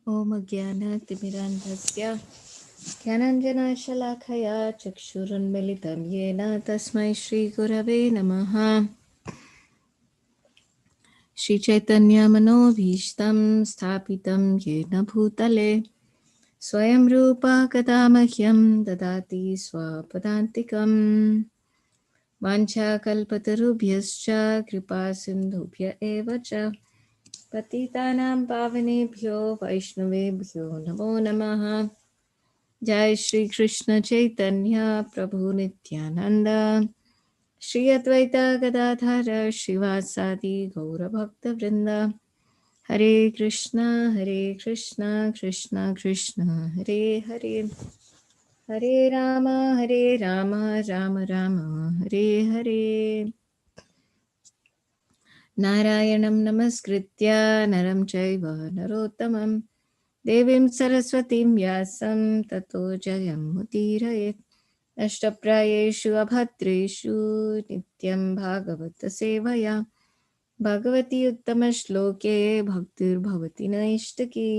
ॐ ज्ञानतिमिरान्धस्य ज्ञानाञ्जनशलाखया चक्षुरुन्मिलितं येन तस्मै श्रीगुरवे नमः। श्रीचैतन्यमनोभीष्टं स्थापितं येन भूतले स्वयं रूपा कदा मह्यं ददाति स्वपदान्तिकम्। वाञ्छाकल्पतरुभ्यश्च कृपासिन्धुभ्य एव च पतितानां पावनेभ्यो वैष्णवेभ्यो नमो नमः। जय श्री कृष्ण चैतन्य प्रभु नित्यानंद श्री अद्वैत गदाधर श्रीवासादि गौरभक्तवृंद। हरे कृष्णा कृष्णा कृष्णा हरे हरे, हरे राम राम राम हरे हरे। नारायणं नमस्कृत्य नरं चैव नरोत्तमं देवीं सरस्वतीं व्यासं ततो जयमुदीरयेत्। अष्टप्रायेषु अभद्रेषु नित्यं भागवतसेवया Bhagwati उत्तमश्लोके भक्तिर्भवति नैष्टकी.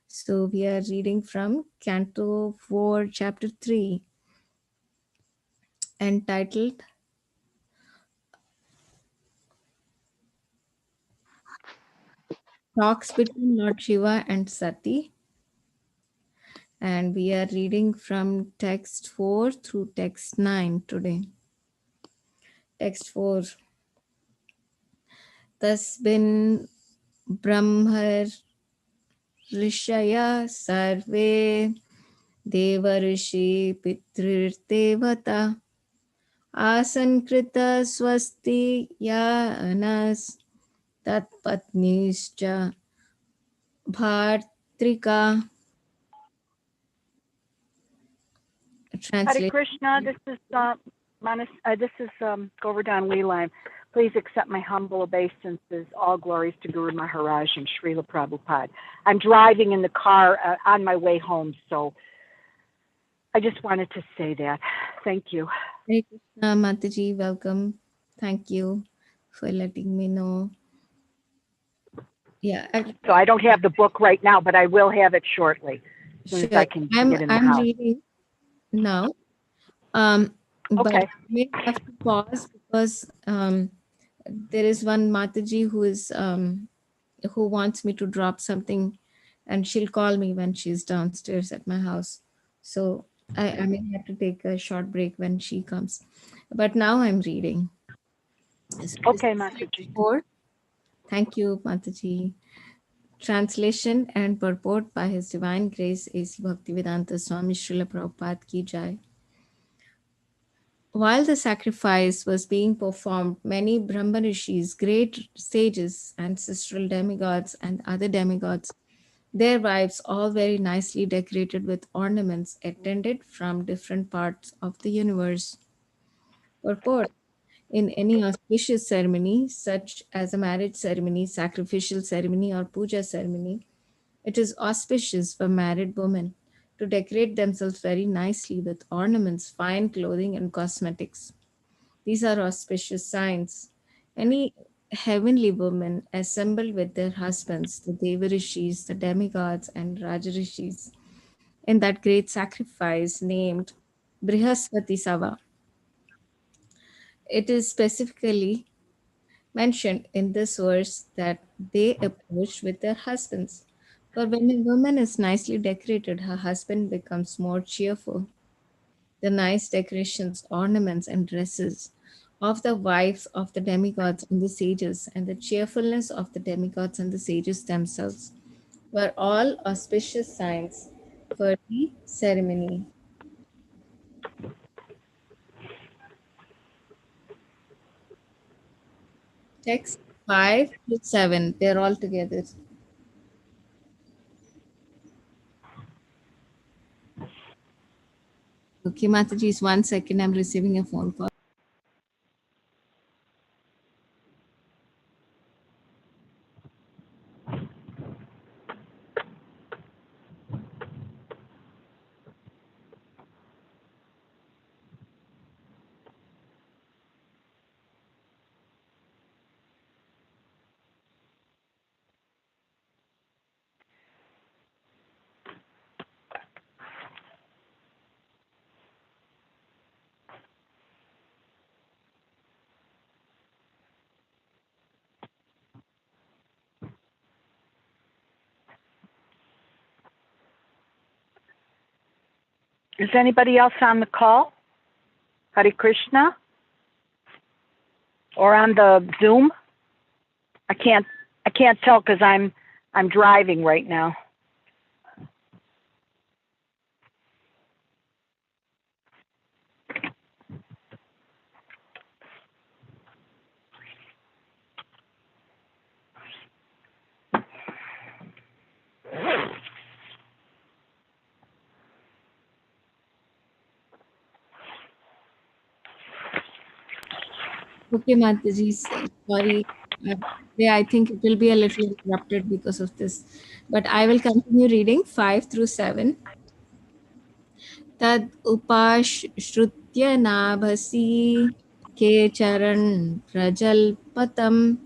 So we are reading from Canto 4, Chapter 3, entitled Talks Between Lord Shiva and Sati. And we are reading from text 4 through text 9 today. Text 4. Tasbin Brahmar ऋषयः सर्वे देवर्षि पितृर्देवता आसन् कृतः स्वस्ति तत्पत्नीश्च भार्तृका. Hare Translation. Krishna, this is Govardhan Leeline. Please accept my humble obeisances. All glories to Guru Maharaj and Srila Prabhupada. I'm driving in the car on my way home, so I just wanted to say that. Thank you. Hare Krishna, Mataji, welcome. Thank you for letting me know. Yeah, So I don't have the book right now, but I will have it shortly, as soon as I can get in the I'm house. reading now. But Okay. I may have to pause because there is one Mataji who wants me to drop something, and she'll call me when she's downstairs at my house. So I may have to take a short break when she comes. But now I'm reading. So this Okay, is text Mataji. 4. Thank you, Mataji. Translation and purport by His Divine Grace A.C. Bhaktivedanta Swami Srila Prabhupada Ki Jai. While the sacrifice was being performed, many Brahma rishis, great sages, ancestral demigods, and other demigods, their wives, all very nicely decorated with ornaments, attended from different parts of the universe. Purport. In any auspicious ceremony, such as a marriage ceremony, sacrificial ceremony, or puja ceremony, it is auspicious for married women to decorate themselves very nicely with ornaments, fine clothing, and cosmetics. These are auspicious signs. Any heavenly women assembled with their husbands, the Devarishis, the demigods, and Rajarishis, in that great sacrifice named Brihaspati Sava. It is specifically mentioned in this verse that they approach with their husbands. For when a woman is nicely decorated, her husband becomes more cheerful. The nice decorations, ornaments, and dresses of the wives of the demigods and the sages, and the cheerfulness of the demigods and the sages themselves were all auspicious signs for the ceremony. Text 5 to 7, they're all together. Okay, Mataji, is 1 second, I'm receiving a phone call. Is anybody else on the call? Hare Krishna? Or on the Zoom? I can't I can't tell because I'm driving right now. Okay, Mataji, sorry. Uh, yeah, I think it will be a little interrupted because of this. But I will continue reading 5 through 7. Tad upashrutya nabhasi ke charan prajalpatam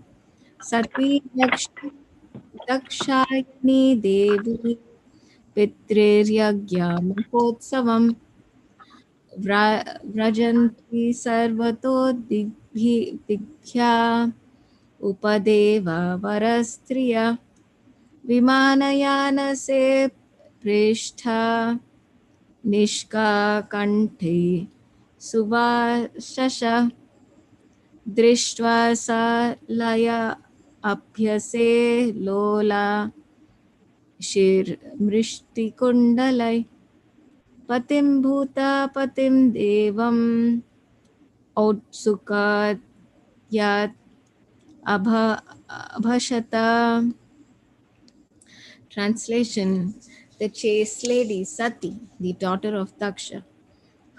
sati dakshayani devi पितृर्यज्ञ महोत्सवं व्रजन्ति सर्वतो दिग्भ्या उपदेव वरस्त्रिय विमानयानसे पृष्ठा निष्काकण्ठे सुवाशश दृष्ट्वा सा लय अभ्यसे लोला शिरमृष्टिकुण्डलै पतिं भूता पतिं देवम् औत्सुकात् यात् अभ अभशत. Translation: The chaste lady Sati, the daughter of Daksha,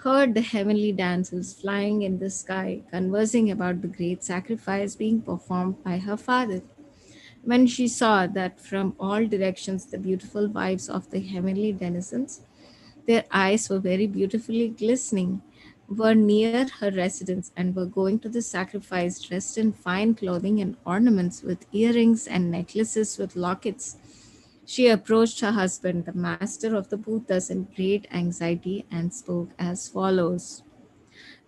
heard the heavenly dancers flying in the sky, conversing about the great sacrifice being performed by her father. When she saw that from all directions the beautiful wives of the heavenly denizens, their eyes were very beautifully glistening, were near her residence and were going to the sacrifice dressed in fine clothing and ornaments with earrings and necklaces with lockets, she approached her husband, the master of the Bhutas, in great anxiety and spoke as follows.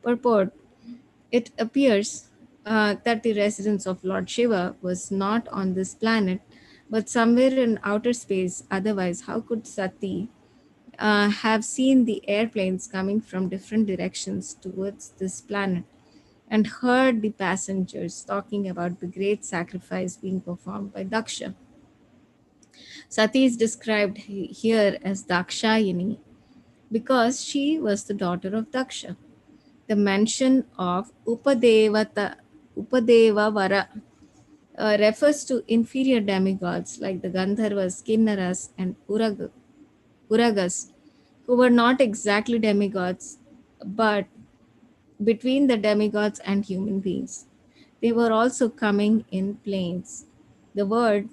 Purport: It appears that the residence of Lord Shiva was not on this planet, but somewhere in outer space. Otherwise, how could Sati have seen the airplanes coming from different directions towards this planet and heard the passengers talking about the great sacrifice being performed by Daksha? Sati is described here as Dakshayani because she was the daughter of Daksha. The mention of Upadevavara refers to inferior demigods like the Gandharvas, Kinnaras, and Uragas, who were not exactly demigods, but between the demigods and human beings. They were also coming in planes. The word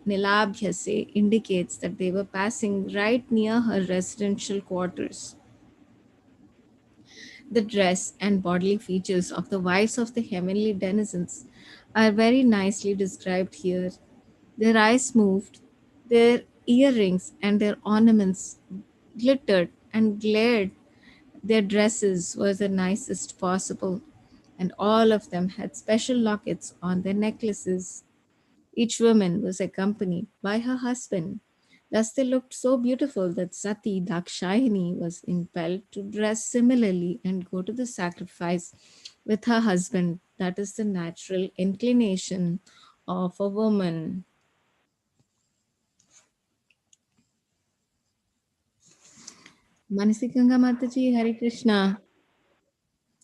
Nilabhyase indicates that they were passing right near her residential quarters. The dress and bodily features of the wives of the heavenly denizens are very nicely described here. Their eyes moved, their earrings and their ornaments glittered and glared. Their dresses were the nicest possible, and all of them had special lockets on their necklaces. Each woman was accompanied by her husband. Thus, they looked so beautiful that Sati Dakshayani was impelled to dress similarly and go to the sacrifice with her husband. That is the natural inclination of a woman. Manasikanga Mataji, Hari Krishna.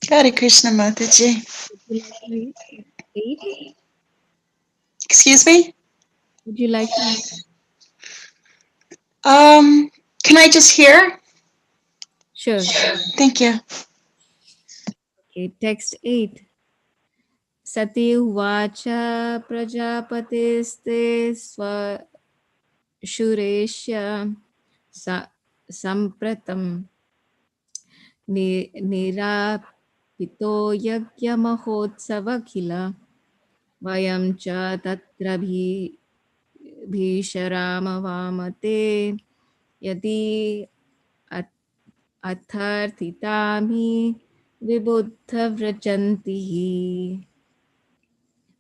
Hare Krishna Mataji. Would you like to read 8? Excuse me? Would you like to read? Can I just hear? Sure. Thank you. Okay, text 8. सती उवाच प्रजापतिस्ते स्वशुरेष्य सम्प्रतं निरापितो यज्ञमहोत्सवखिल वयं च तत्र भीषरामवामते यदि अथर्थितामि विबुद्धव्रजन्तिः.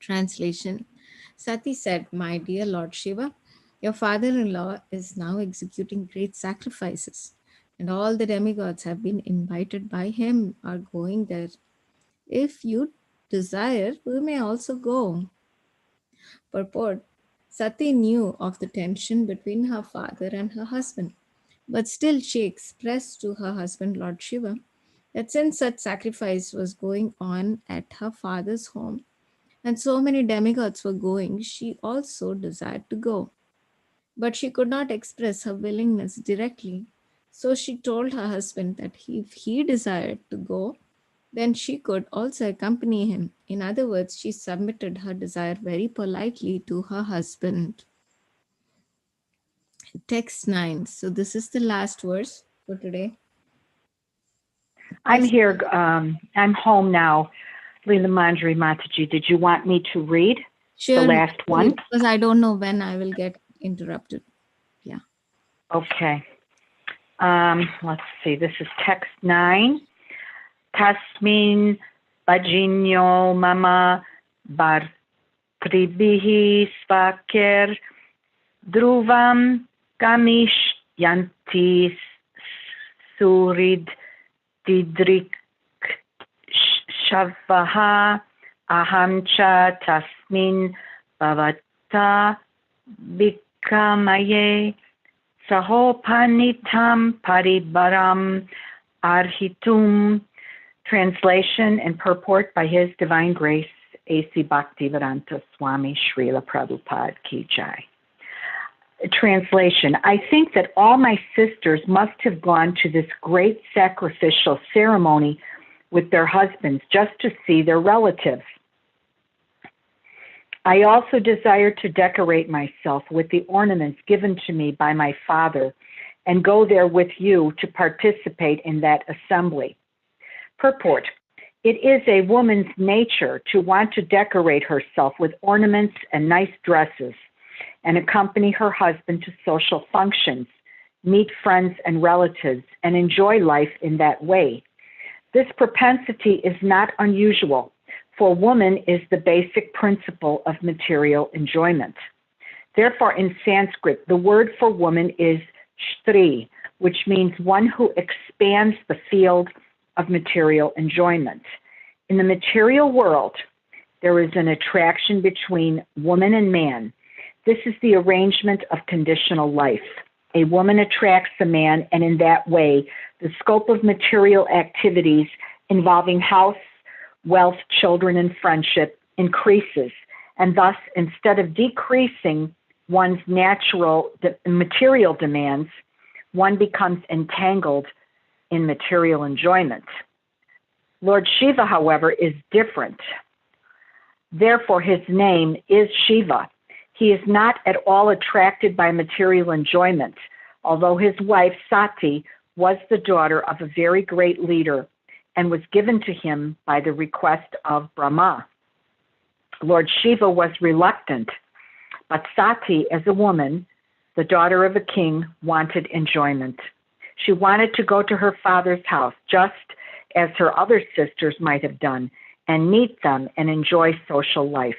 Translation: Sati said, My dear Lord Shiva, your father in law is now executing great sacrifices. and all the demigods have been invited by him are going there. If you desire, we may also go. Purport: Sati knew of the tension between her father and her husband, but still she expressed to her husband, Lord Shiva, that since such sacrifice was going on at her father's home and so many demigods were going, she also desired to go. But she could not express her willingness directly. So she told her husband that if he desired to go, then she could also accompany him. In other words, she submitted her desire very politely to her husband. Text 9. So this is the last verse for today. I'm Text. here. I'm home now. Leela Manjari Mataji, did you want me to read Sure, the last one? because I don't know when I will get interrupted. Yeah. Okay. Let's see. This is text 9. Tasmin bajinyo mama bar tribihi svaker dhruvam kamish yanti surid didrik shavaha ahamcha tasmin bhavata bikamaye sahopanitam paribaram arhitum. Translation and purport by His Divine Grace, A.C. Bhaktivedanta Swami Srila Prabhupada Ki Jai. Translation: I think that all my sisters must have gone to this great sacrificial ceremony with their husbands just to see their relatives. I also desire to decorate myself with the ornaments given to me by my father and go there with you to participate in that assembly. Purport: It is a woman's nature to want to decorate herself with ornaments and nice dresses and accompany her husband to social functions, meet friends and relatives, and enjoy life in that way. This propensity is not unusual, for woman is the basic principle of material enjoyment. Therefore, in Sanskrit, the word for woman is stri, which means one who expands the field of material enjoyment. In the material world, there is an attraction between woman and man. This is the arrangement of conditional life. A woman attracts a man, and in that way, the scope of material activities involving house, wealth, children, and friendship increases. And thus, instead of decreasing one's natural material demands, one becomes entangled in material enjoyment. Lord Shiva, however, is different. Therefore, his name is Shiva. He is not at all attracted by material enjoyment, although his wife Sati was the daughter of a very great leader and was given to him by the request of Brahma. Lord Shiva was reluctant, but Sati, as a woman, the daughter of a king, wanted enjoyment. She wanted to go to her father's house, just as her other sisters might have done, and meet them and enjoy social life.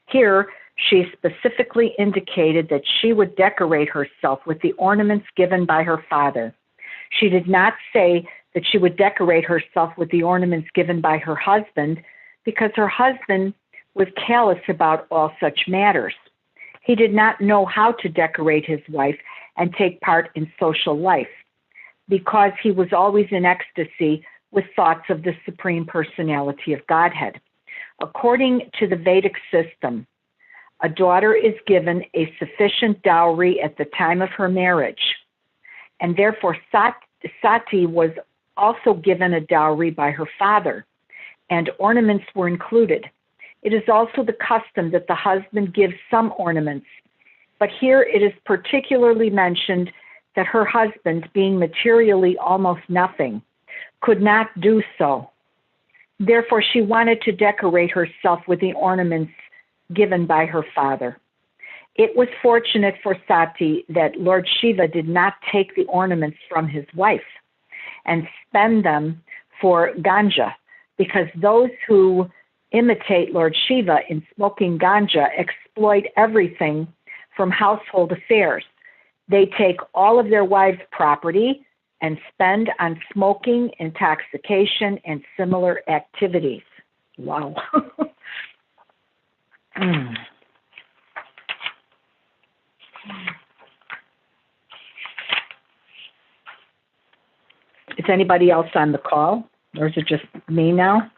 Here, she specifically indicated that she would decorate herself with the ornaments given by her father. She did not say that she would decorate herself with the ornaments given by her husband, because her husband was callous about all such matters. He did not know how to decorate his wife and take part in social life, because he was always in ecstasy with thoughts of the Supreme Personality of Godhead. According to the Vedic system, a daughter is given a sufficient dowry at the time of her marriage, and therefore Sati was also given a dowry by her father, and ornaments were included. It is also the custom that the husband gives some ornaments, but here it is particularly mentioned that her husband, being materially almost nothing, could not do so. Therefore, she wanted to decorate herself with the ornaments given by her father. It was fortunate for Sati that Lord Shiva did not take the ornaments from his wife and spend them for ganja, because those who imitate Lord Shiva in smoking ganja exploit everything from household affairs. They take all of their wives' property and spend on smoking, intoxication, and similar activities. Wow. Mm. Is anybody else on the call, or is it just me now?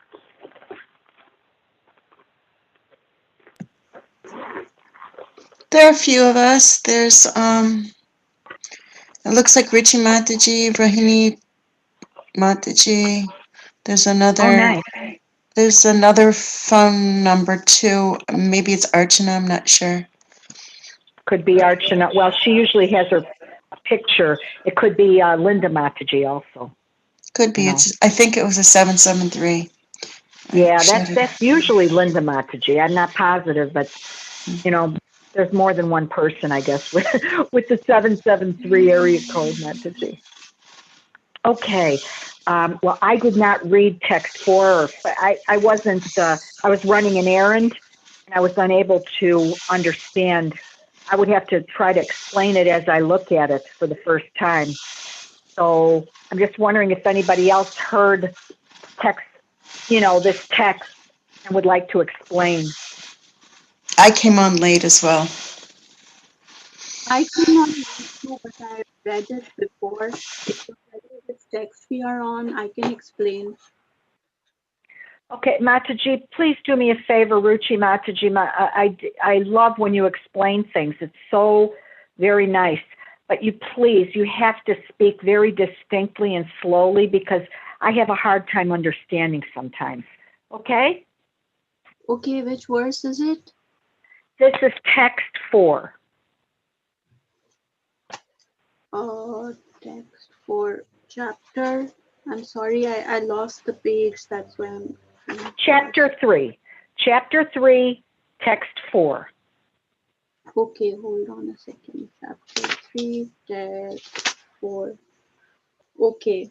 There are a few of us. There's it looks like Richie Mataji, Rohini Mataji. There's Oh, another nice. there's another phone number too. Maybe it's Archana, I'm not sure. Could be Archana. Well, she usually has her picture. It could be Linda Mataji also. Could be. You know. It's I think it was a 773. Yeah, Shut it. that's usually Linda Mataji. I'm not positive, but you know, there's more than one person, I guess, with the 773 area code Mataji. Okay. Well, I did not read text four. I wasn't. I was running an errand, and I was unable to understand. I would have to try to explain it as I look at it for the first time. So I'm just wondering if anybody else heard text, this text, and would like to explain. I came on late as well. I cannot know, but I read it before. If you're ready with this text we are on, I can explain. Okay, Mataji, please do me a favor, Ruchi Mataji. I love when you explain things. It's so very nice. But you have to speak very distinctly and slowly because I have a hard time understanding sometimes. Okay? Okay, which verse is it? This is text 4. Text for chapter. I'm sorry, I lost the page. That's why I'm. Chapter 3. Chapter 3, text 4. Okay, hold on a second. Chapter 3, text 4. Okay.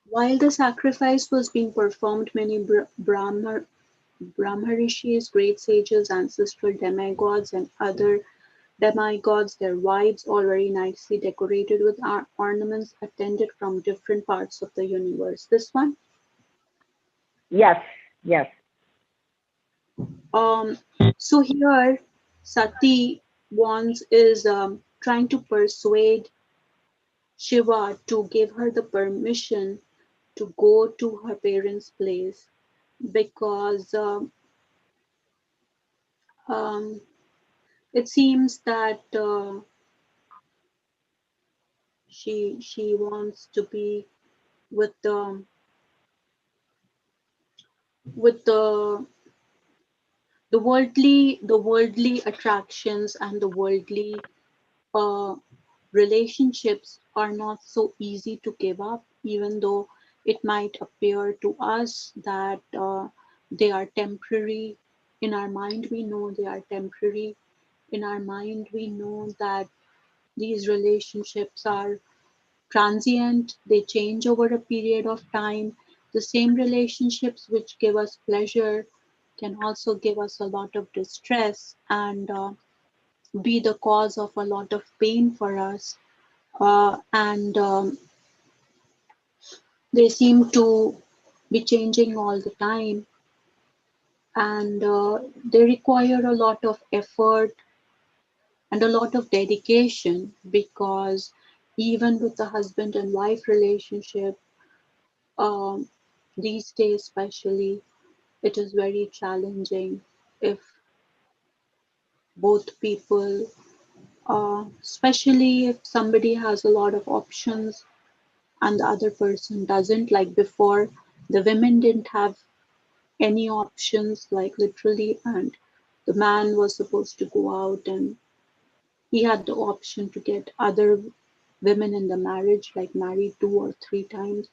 While the sacrifice was being performed, many Brahmarishis, great sages, ancestral demigods, and other demigods, their wives, all very nicely decorated with ornaments, attended from different parts of the universe. This one? Yes, yes. So here, Sati is trying to persuade Shiva to give her the permission to go to her parents' place because it seems that she wants to be with the worldly attractions and the worldly uh, relationships are not so easy to give up, even though it might appear to us that they are temporary. In our mind, we know they are temporary. In our mind, we know that these relationships are transient, they change over a period of time. The same relationships which give us pleasure can also give us a lot of distress and be the cause of a lot of pain for us. And they seem to be changing all the time. And they require a lot of effort and a lot of dedication because even with the husband and wife relationship, um, these days especially, it is very challenging if both people, especially if somebody has a lot of options and the other person doesn't. Like before, the women didn't have any options, like literally, and the man was supposed to go out and he had the option to get other women in the marriage, like married 2 or 3 times.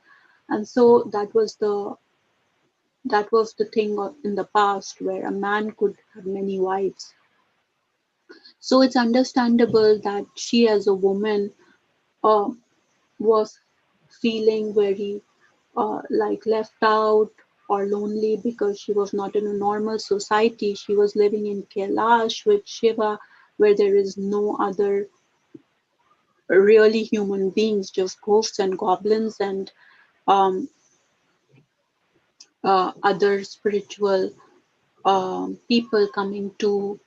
And so that was the thing in the past where a man could have many wives. So it's understandable that she, as a woman, uh, was feeling very like left out or lonely because she was not in a normal society. She was living in Kailash with Shiva, where there is no other really human beings, just ghosts and goblins and um, other spiritual people coming to,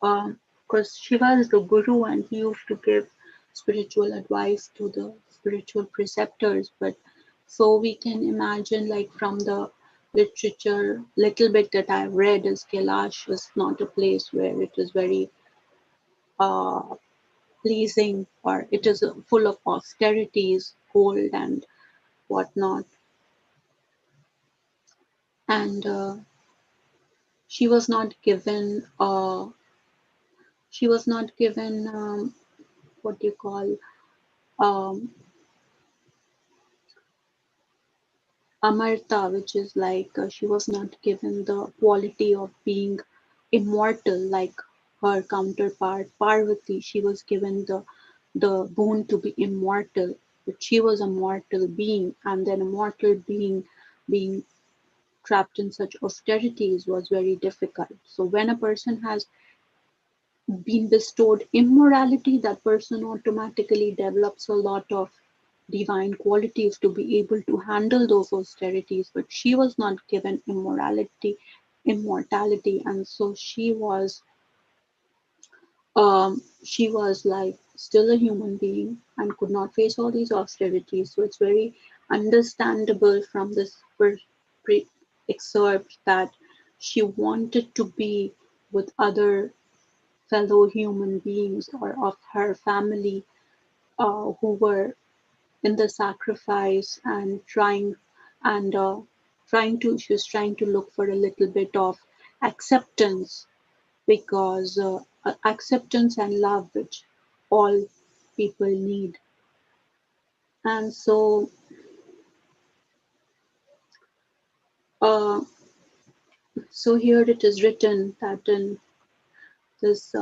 because Shiva is the guru and he used to give spiritual advice to the spiritual preceptors. But so we can imagine, like from the literature, little bit that I've read, is Kailash is not a place where it is very uh, pleasing, or it is full of austerities, cold and whatnot. And she was not given she was not given what do you call um, amarta, which is like she was not given the quality of being immortal like her counterpart Parvati. She was given the boon to be immortal, but she was a mortal being, and then a mortal being trapped in such austerities was very difficult. So when a person has been bestowed immorality, that person automatically develops a lot of divine qualities to be able to handle those austerities. But she was not given immortality, and so she was like still a human being and could not face all these austerities. So it's very understandable from this excerpt that she wanted to be with other fellow human beings or of her family who were in the sacrifice and and trying to she was trying to look for a little bit of acceptance, because acceptance and love which all people need. And uh, so here it is written that in this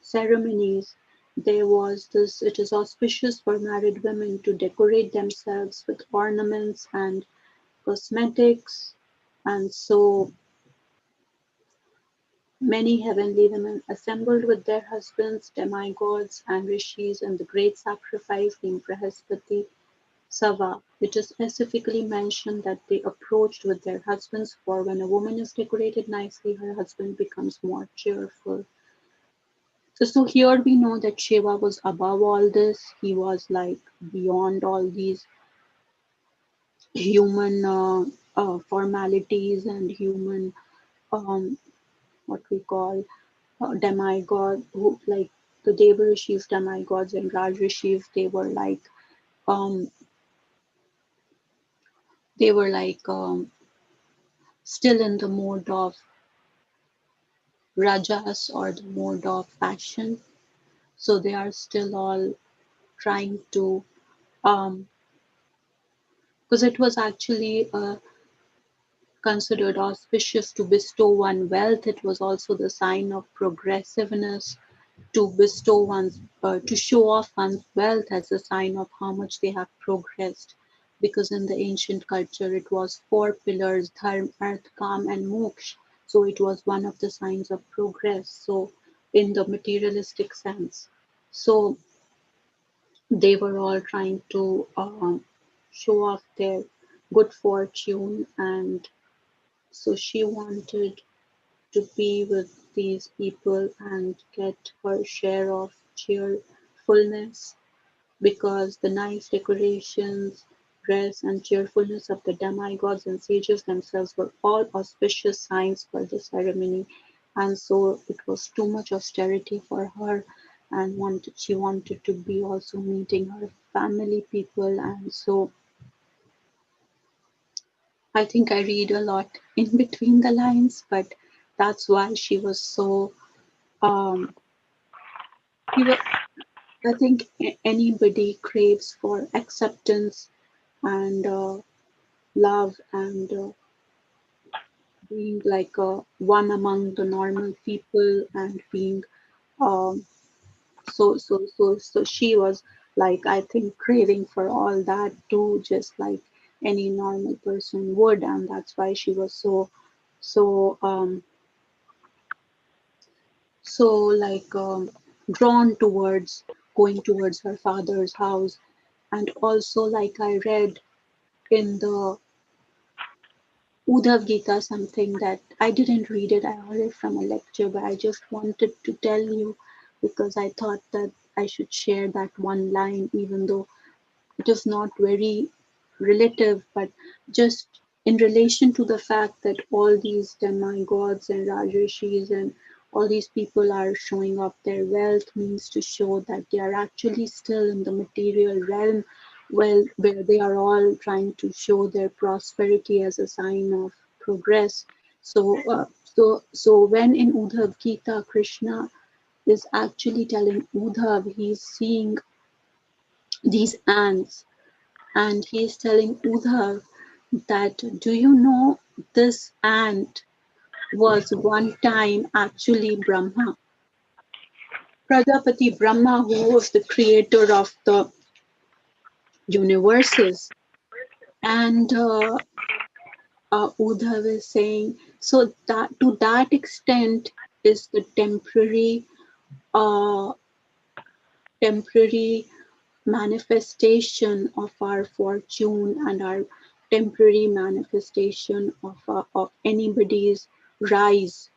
ceremonies there was this, it is auspicious for married women to decorate themselves with ornaments and cosmetics. And so many heavenly women assembled with their husbands, demigods, and rishis in the great sacrifice named Brahaspati Sava. It is specifically mentioned that they approached with their husbands, for when a woman is decorated nicely, her husband becomes more cheerful. So here we know that Shiva was above all this. He was like beyond all these human formalities and human um, what we call demigod, who like the Deva Rishis, demigods, and Raj Rishis. Um, they were like still in the mode of rajas or the mode of passion. So they are still all trying to because it was actually considered auspicious to bestow one wealth. It was also the sign of progressiveness to bestow one's to show off one's wealth as a sign of how much they have progressed, because in the ancient culture it was four pillars: dharma, arth, kam, and moksha. So it was one of the signs of progress, so in the materialistic sense. So they were all trying to show off their good fortune, and so she wanted to be with these people and get her share of cheerfulness, because the nice decorations, dress, and cheerfulness of the demigods and sages themselves were all auspicious signs for the ceremony. And so it was too much austerity for her, and she wanted to be also meeting her family people. And so I think I read a lot in between the lines, but that's why she was so um, he was, I think anybody craves for acceptance and love and being like one among the normal people and being um, so she was like, I think, craving for all that too, just like any normal person would. And that's why she was so so like drawn towards going towards her father's house. And also, like I read in the Uddhav Gita, something that I didn't read it, I heard it from a lecture, but I just wanted to tell you because I thought that I should share that one line, even though it is not very relative, but just in relation to the fact that all these demigods and Rajarshis and all these people are showing off their wealth means to show that they are actually still in the material realm, well, where they are all trying to show their prosperity as a sign of progress. So when in Uddhav Gita, Krishna is actually telling Uddhav, he's seeing these ants and he's telling Uddhav that, do you know this ant was one time actually Brahma? Prajapati Brahma, who was the creator of the universes. And Uddhav is saying, so that to that extent is the uh, temporary manifestation of our fortune and our temporary manifestation of anybody's rise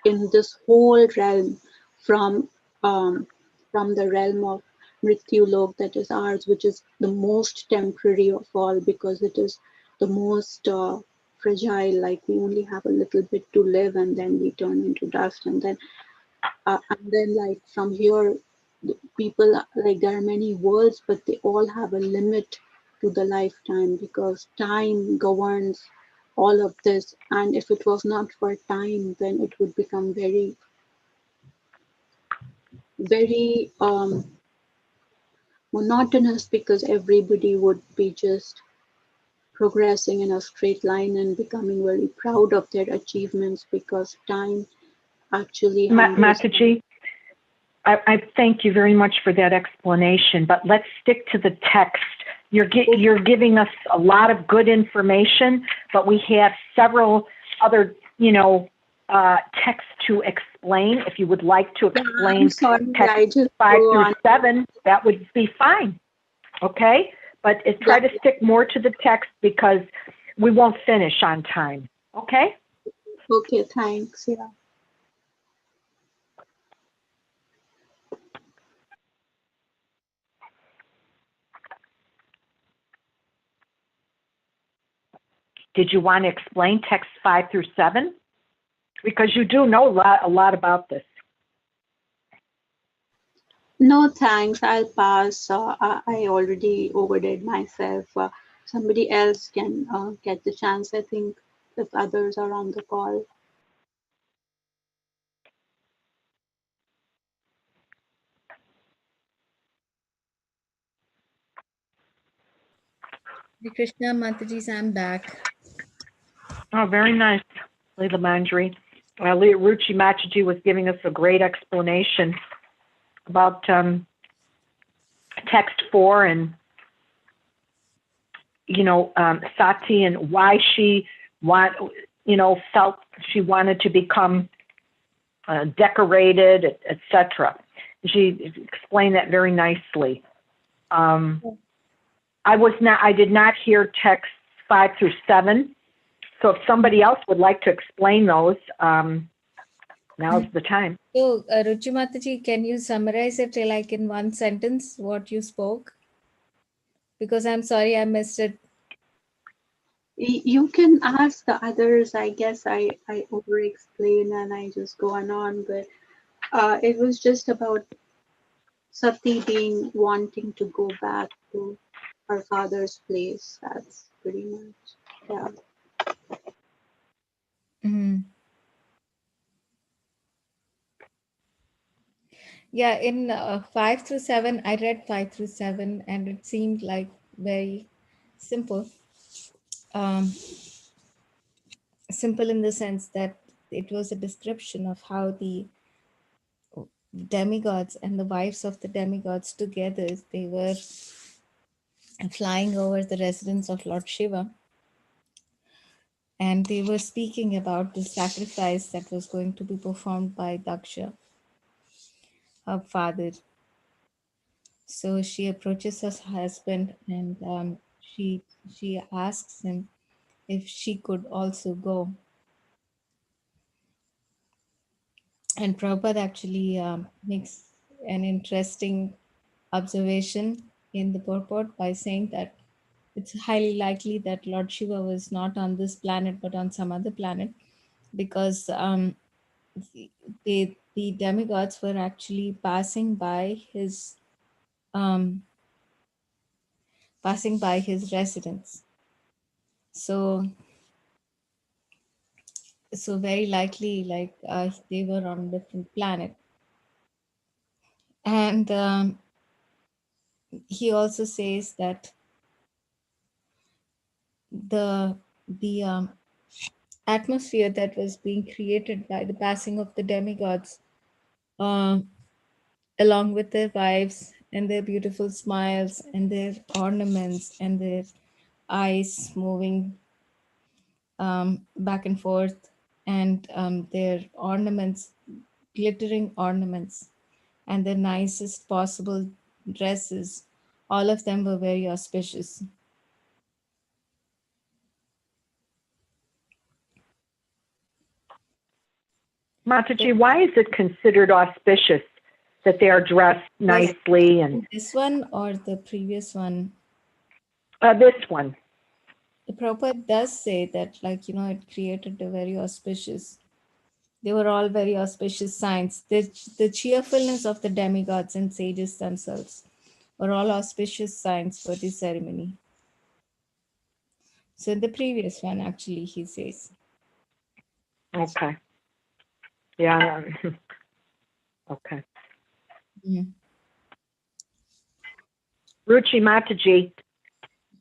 in this whole realm from um, from the realm of Mrityu Lok, that is ours, which is the most temporary of all because it is the most fragile. Like we only have a little bit to live, and then we turn into dust, and then like from here people, like there are many worlds, but they all have a limit to the lifetime because time governs all of this. And if it was not for time, then it would become very, very monotonous because everybody would be just progressing in a straight line and becoming very proud of their achievements because time actually handles. Mataji, I thank you very much for that explanation, but let's stick to the text. You're giving us a lot of good information, but we have several other, texts to explain. If you would like to Yeah, explain I'm sorry, text I just 5 go through on. 7, that would be fine. Okay? But Yeah, try to stick more to the text because we won't finish on time. Okay? okay, thanks. Yeah. Did you want to explain text 5 through 7? Because you do know a lot about this. No, thanks. I'll pass. I already overdid myself. Somebody else can get the chance, I think, if others are on the call. Hare Krishna Mataji, I'm back. Oh, very nice, Leela Manjari. Ruchi Mataji was giving us a great explanation about text 4 and, Sati and why she felt she wanted to become decorated, etc. She explained that very nicely. I did not hear texts 5 through 7. So if somebody else would like to explain those, now's the time. So, Ruchi Mataji, can you summarize it like in one sentence what you spoke? Because I'm sorry I missed it. You can ask the others. I guess I over explain and I just go on, but it was just about Sati being wanting to go back to her father's place. That's pretty much, yeah. Mhm. Yeah, in 5 through 7, I read 5 through 7 and it seemed like very simple. Um, Simple in the sense that it was a description of how the demigods and the wives of the demigods together, they were flying over the residence of Lord Shiva and they were speaking about the sacrifice that was going to be performed by Daksha. her father. So she approaches her husband, and she asks him if she could also go. And Prabhupada actually makes an interesting observation in the purport by saying that it's highly likely that Lord Shiva was not on this planet but on some other planet, because the demigods were actually um, passing by his residence. So very likely, like, they were on a different planet. And he also says that the the atmosphere that was being created by the passing of the demigods, um, along with their wives and their beautiful smiles and their ornaments and their eyes moving back and forth, and their ornaments, glittering ornaments, and the nicest possible dresses, all of them were very auspicious. Mataji, why is it considered auspicious that they are dressed Was nicely and this one or the previous one? this one? The Prabhupada does say that, like, it created a very auspicious, they were all very auspicious signs. The cheerfulness of the demigods and sages themselves were all auspicious signs for the ceremony. So in the previous one, actually, he says. Okay. Yeah. Okay. Mhm. Ruchi Mataji,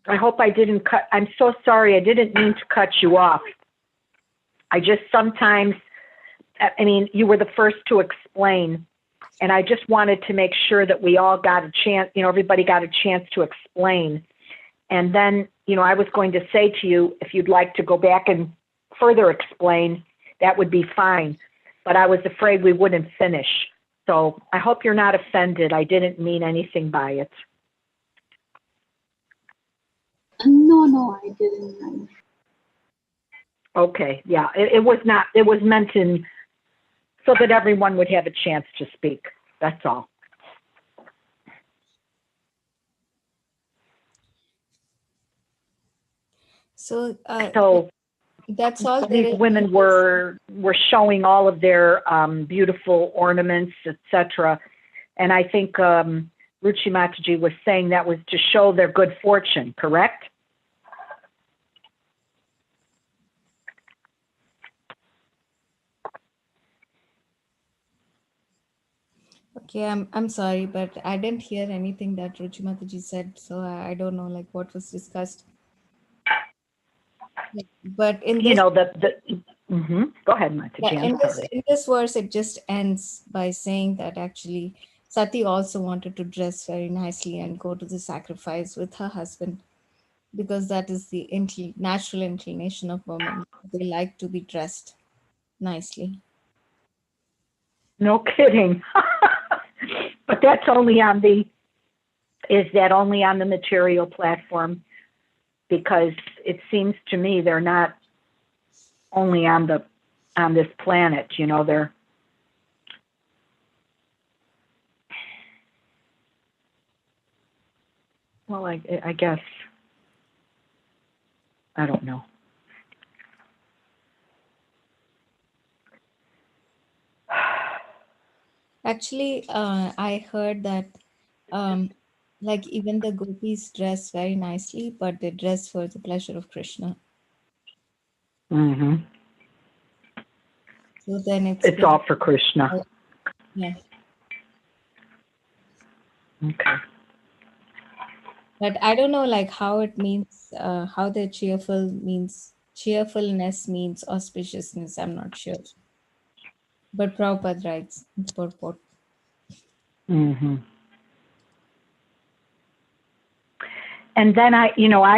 I hope I didn't cut. I'm so sorry. I didn't mean to cut you off. I just sometimes, I mean, you were the first to explain, and I just wanted to make sure that we all got a chance, everybody got a chance to explain. And then, I was going to say to you, if you'd like to go back and further explain, that would be fine. But I was afraid we wouldn't finish. So I hope you're not offended. I didn't mean anything by it. No, I didn't mind. Okay, yeah, it was not, it was meant in, so that everyone would have a chance to speak. That's all. So So that's all there these is. women were showing all of their beautiful ornaments, etc. And I think Ruchi Mataji was saying that was to show their good fortune, correct? Okay, I'm sorry, but I didn't hear anything that Ruchi Mataji said, so I don't know, like, what was discussed. Yeah, but in You this, know, go ahead, Mataji, I'm sorry. in this verse, it just ends by saying that actually Sati also wanted to dress very nicely and go to the sacrifice with her husband, because that is the natural inclination of women. They like to be dressed nicely. No kidding. But that's only on is that only on the material platform? Because it seems to me they're not only on this planet, they're, well, I guess, I don't know. Actually, I heard that, um, like, even the gopis dress very nicely, but they dress for the pleasure of Krishna. Hmm. So then It's all for Krishna. Yeah. Okay. But I don't know, like, how it means, how the cheerfulness means auspiciousness. I'm not sure. But Prabhupada writes in the purport. Hmm. And then I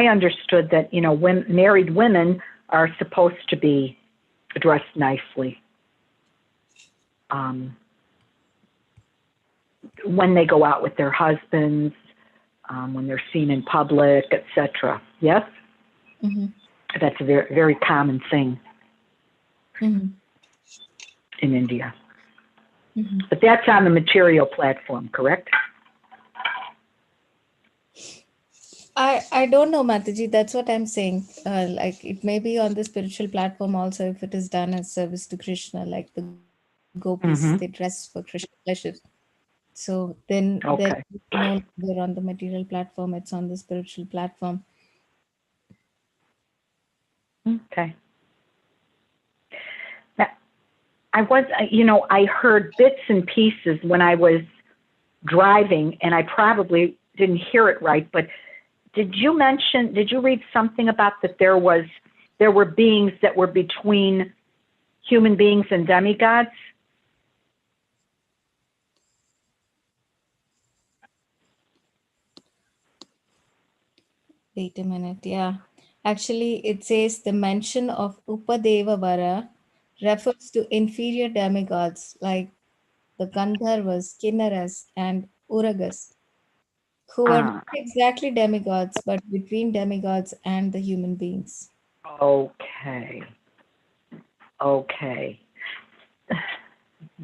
understood that, when married women are supposed to be dressed nicely. when they go out with their husbands, when they're seen in public, etc. Yes, Mm-hmm. that's a very very common thing Mm-hmm. in India. Mm-hmm. But that's on the material platform, correct? I don't know, Mataji. That's what I'm saying. Like it may be on the spiritual platform also if it is done as service to Krishna, like the gopis, they Mm-hmm. dress for Krishna pleasures. So then Okay. it's no longer on the material platform; it's on the spiritual platform. Okay. Now, I heard bits and pieces when I was driving, and I probably didn't hear it right, but did you read something about that there were beings that were between human beings and demigods? Wait a minute, yeah. Actually, it says the mention of Upadeva Vara refers to inferior demigods like the Gandharvas, Kinnaras, and Uragas, who were not Ah, exactly demigods, but between demigods and the human beings. okay. Okay.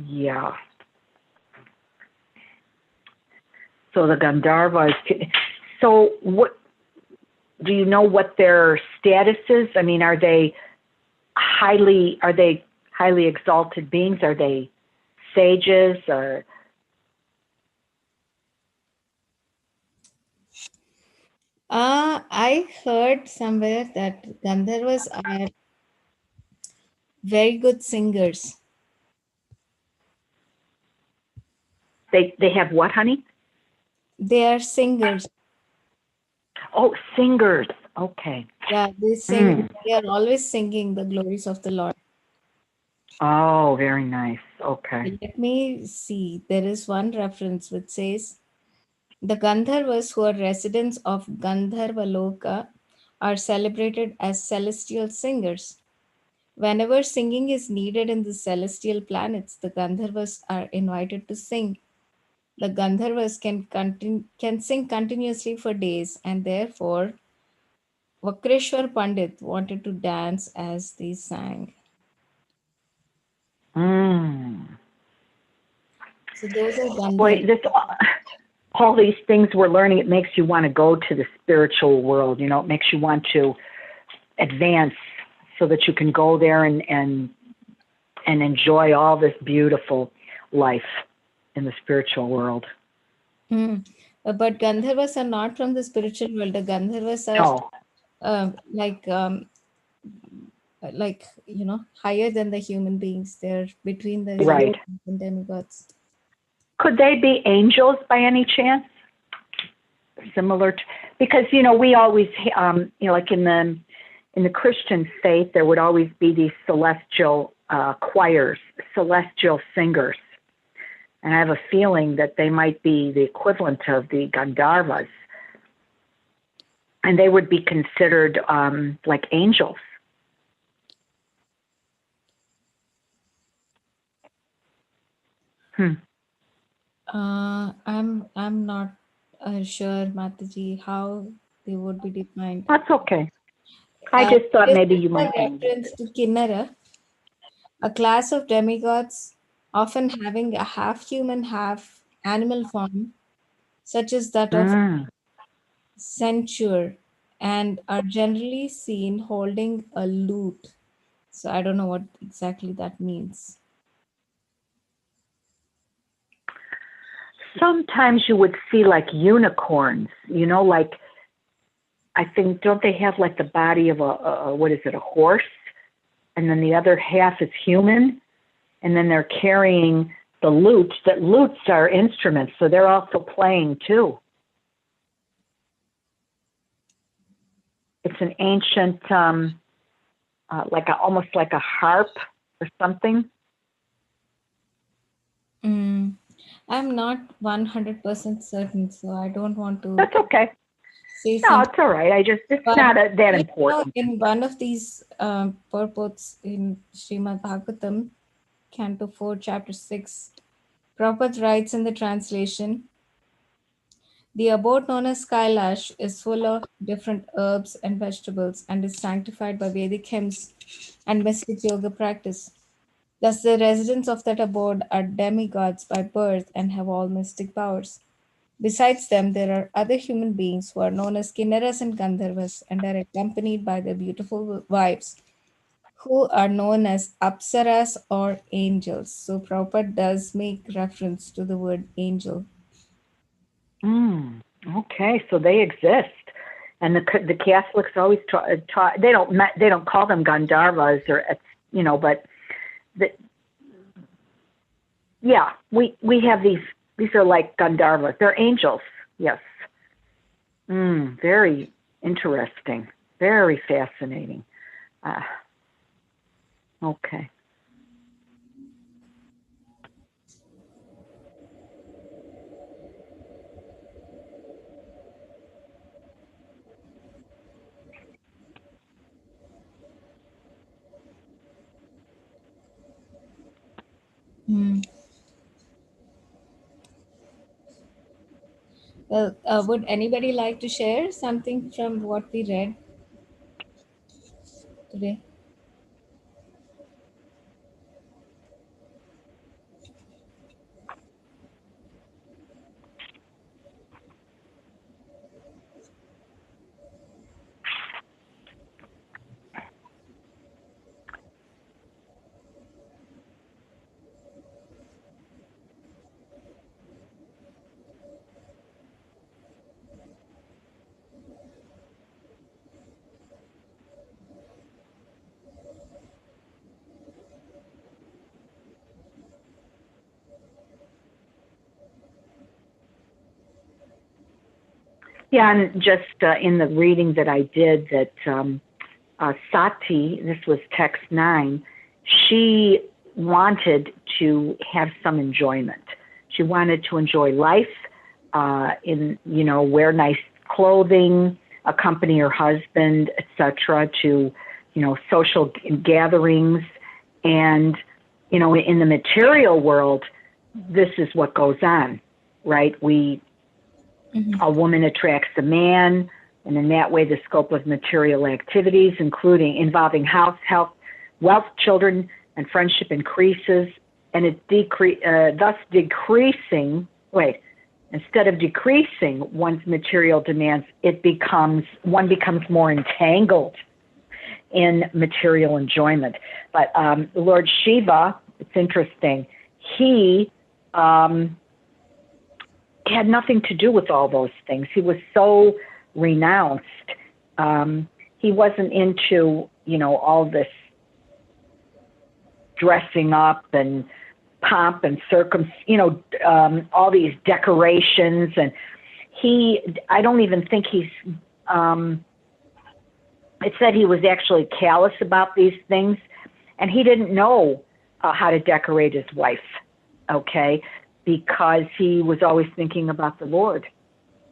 Yeah. So the Gandharvas. So what do you know what their status is? I mean, are they highly exalted beings? Are they sages or I heard somewhere that Gandharvas are very good singers. they have what, honey? They are singers. Oh, singers. Okay. Yeah, they sing. Mm. They are always singing the glories of the Lord. Oh, very nice. Okay. Let me see. There is one reference which says the Gandharvas who are residents of Gandharvaloka are celebrated as celestial singers. Whenever singing is needed in the celestial planets, the Gandharvas are invited to sing. The Gandharvas can sing continuously for days, and therefore Vakreshwar Pandit wanted to dance as they sang. Mm. So those are Boy, Gandharvas. all these things we're learning, it makes you want to go to the spiritual world. It makes you want to advance so that you can go there and enjoy all this beautiful life in the spiritual world. Hmm. But Gandharvas are not from the spiritual world. The Gandharvas are No, uh, like um, higher than the human beings. They're between the human right. and demigods. Could they be angels by any chance? Similar to, because we always like in the Christian faith there would always be these celestial choirs, celestial singers, and I have a feeling that they might be the equivalent of the Gandharvas, and they would be considered like angels. Hmm. I'm not sure, Mataji, how they would be defined. That's okay. I just thought This maybe is you a might know. reference to Kinnara, a class of demigods, often having a half human, half animal form, such as that of Mm. centaur, and are generally seen holding a lute. So I don't know what exactly that means. Sometimes you would see like unicorns, like I think don't they have like the body of a what is it, a horse, and then the other half is human, and then they're carrying the lutes. That lutes are instruments, so they're also playing too. It's an ancient, almost like a harp or something. Mm, I'm not 100% certain, so I don't want to That's okay. say No, something. it's all right. It's But not that important. in one of these purports in Srimad Bhagavatam, Canto 4, Chapter 6, Prabhupada writes in the translation, the abode known as Kailash is full of different herbs and vegetables and is sanctified by Vedic hymns and mystic yoga practice. Thus, the residents of that abode are demigods by birth and have all mystic powers. Besides them, there are other human beings who are known as Kinnaras and Gandharvas and are accompanied by their beautiful wives, who are known as Apsaras or angels. So, Prabhupada does make reference to the word angel. Okay, so they exist, and the Catholics always taught. They don't call them Gandharvas or but the, yeah, we have these. These are like Gandharvas. They're angels. Yes. Very interesting. Very fascinating. Okay. Hmm. Well, would anybody like to share something from what we read today? Yeah, and just in the reading that I did, that Sati, this was text 9, she wanted to have some enjoyment. She wanted to enjoy life, wear nice clothing, accompany her husband, etc., to social gatherings, and in the material world, this is what goes on, right? A woman attracts a man, and in that way, the scope of material activities, including involving house, health, wealth, children, and friendship increases, and it thus decreasing. Instead of decreasing one's material demands, one becomes more entangled in material enjoyment. But Lord Shiva, it's interesting. He had nothing to do with all those things. He was so renounced. He wasn't into, all this dressing up and pomp and all these decorations. And I don't even think it said he was actually callous about these things, and he didn't know how to decorate his wife, okay? Because he was always thinking about the Lord.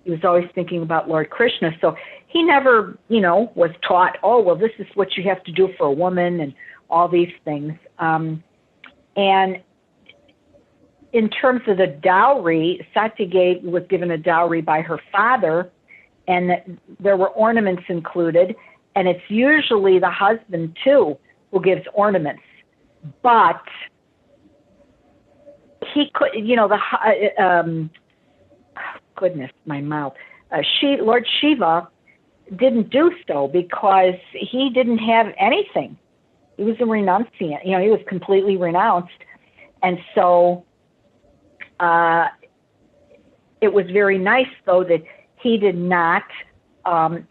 He was always thinking about Lord Krishna. So he never, was taught, oh, well, this is what you have to do for a woman and all these things. And in terms of the dowry, Sati was given a dowry by her father, and there were ornaments included. And it's usually the husband, too, who gives ornaments. But he could, goodness, my mouth. Lord Shiva didn't do so because he didn't have anything. He was a renunciant. He was completely renounced. And so it was very nice, though, that he did not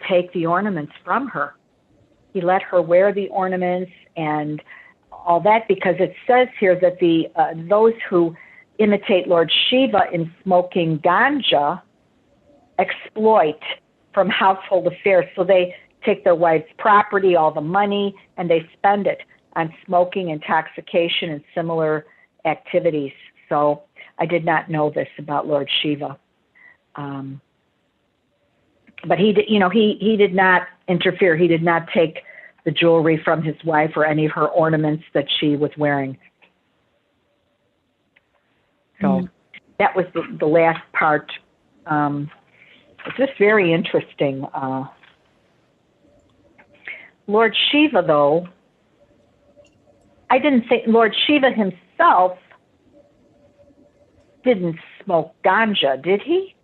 take the ornaments from her. He let her wear the ornaments and all that, because it says here that those who imitate Lord Shiva in smoking ganja exploit from household affairs. So they take their wife's property, all the money, and they spend it on smoking, intoxication, and similar activities. So I did not know this about Lord Shiva. But he did not interfere. He did not take the jewelry from his wife or any of her ornaments that she was wearing. So that was the last part. It's just very interesting. Lord Shiva, though, I didn't say Lord Shiva himself didn't smoke ganja, did he?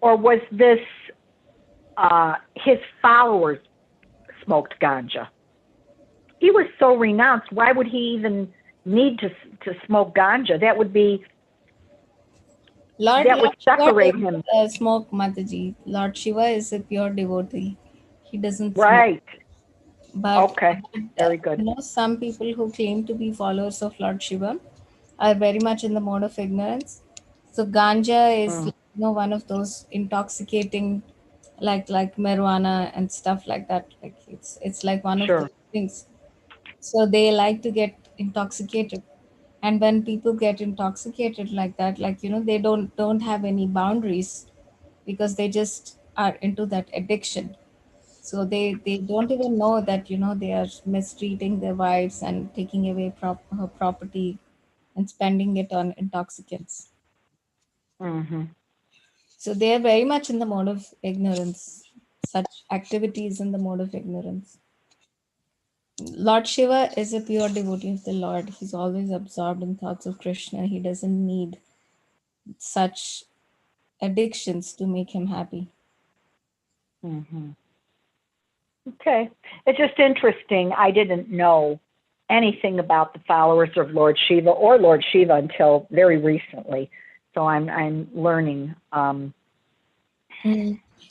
Or was this his followers smoked ganja? He was so renounced. Why would he even need to smoke ganja? That would Lord Shiva separate him. doesn't smoke, Mataji. Lord Shiva is a pure devotee. He doesn't smoke. Right. But Okay. Very good. Some people who claim to be followers of Lord Shiva are very much in the mode of ignorance. So ganja is one of those intoxicating, like marijuana and stuff like that. Like it's like one of those things. So they like to get intoxicated, and when people get intoxicated like that, they don't have any boundaries, because they just are into that addiction. So they don't even know that they are mistreating their wives and taking away her property and spending it on intoxicants. So they are very much in the mode of ignorance. Such activities in the mode of ignorance. Lord Shiva is a pure devotee of the Lord. He's always absorbed in thoughts of Krishna. He doesn't need such addictions to make him happy. Okay. It's just interesting. I didn't know anything about the followers of Lord Shiva or Lord Shiva until very recently. So I'm learning.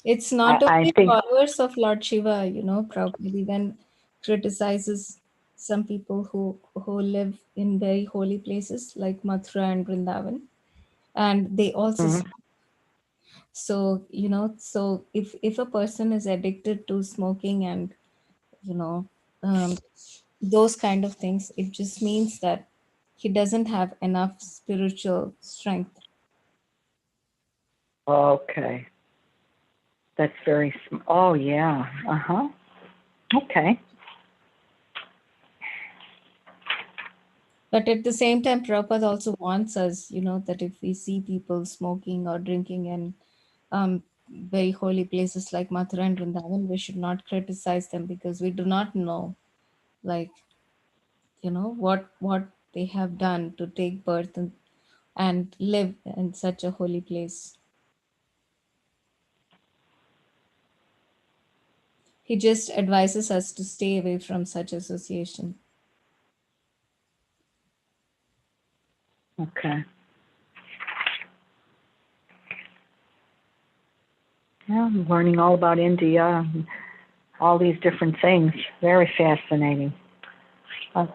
It's not only followers of Lord Shiva, Prabhupada even criticizes some people who live in very holy places like Mathura and Vrindavan, and they also so so if a person is addicted to smoking and those kind of things, it just means that he doesn't have enough spiritual strength. Okay. That's very, oh yeah, okay. But at the same time, Prabhupada also wants us, that if we see people smoking or drinking in very holy places like Mathura and Vrindavan, we should not criticize them, because we do not know, what they have done to take birth and live in such a holy place. He just advises us to stay away from such association. Okay. Yeah, I'm learning all about India, all these different things. Very fascinating. I'm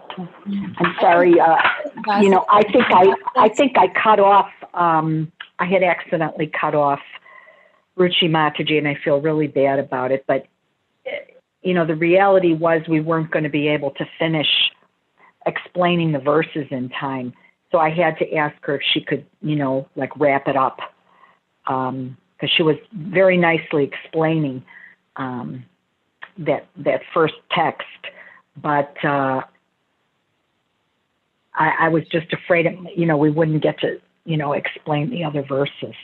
sorry. I think I cut off. I had accidentally cut off Ruchi Mataji, and I feel really bad about it. But the reality was we weren't going to be able to finish explaining the verses in time. So I had to ask her if she could, wrap it up, because she was very nicely explaining that first text. But I was just afraid, we wouldn't get to, explain the other verses.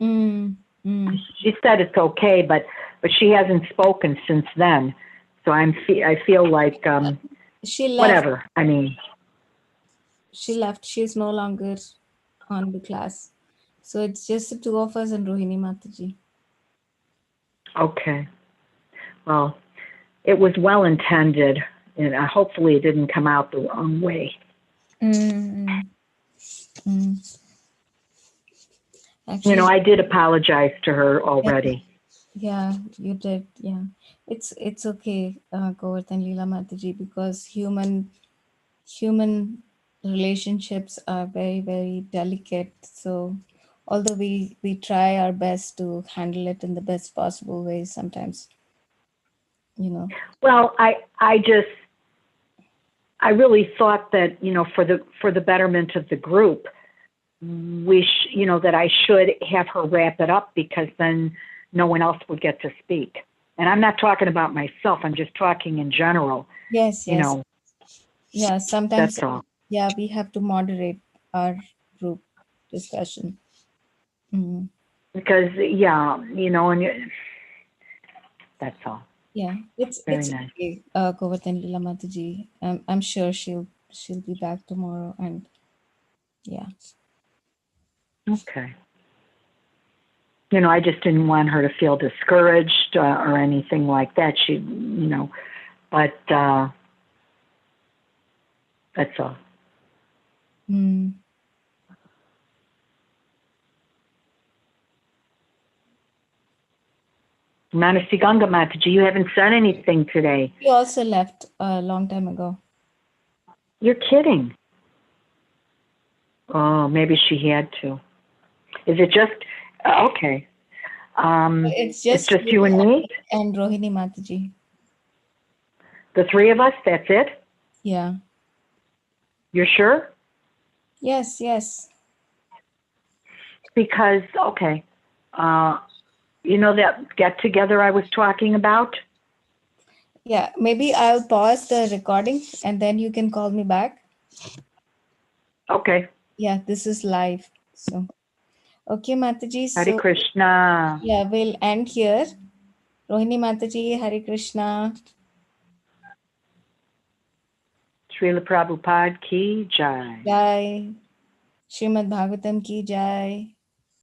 She said it's okay, but she hasn't spoken since then. So I feel like she left. Whatever. I mean, she left. She's no longer on the class. So it's just the two of us and Rohini Mataji. Okay. Well, it was well intended, and hopefully it didn't come out the wrong way. Actually, I did apologize to her already. Yeah, you did. Yeah, it's okay, Govardhan Leela Mataji, because human relationships are very, very delicate. So although we try our best to handle it in the best possible way, sometimes, Well, I really thought that, for the betterment of the group, that I should have her wrap it up, because then no one else would get to speak. And I'm not talking about myself. I'm just talking in general. Yes. Yeah, sometimes. That's all. Yeah, we have to moderate our group. discussion. Mm. Because, yeah, and that's all. Yeah, Very it's nice. okay, Govardhan Lila Mataji. I'm sure she'll be back tomorrow, and yeah. Okay. I just didn't want her to feel discouraged or anything like that. But that's all. Mm. Manasi Ganga Mataji, you haven't said anything today. She also left a long time ago. You're kidding. Oh, maybe she had to. Is it just, okay. It's It's just just you you and me? and Rohini Mataji. The three of us? That's it? Yeah. You're sure? Yes, yes. Because, okay. That get together I was talking about? Yeah, maybe I'll pause the recording and then you can call me back. Okay. Yeah, this is live. So, okay, Mataji. Hare So, Krishna. yeah, we'll end here. Rohini Mataji, Hare Krishna. Srila Prabhupada ki jai. Jai. Srimad Bhagavatam ki jai.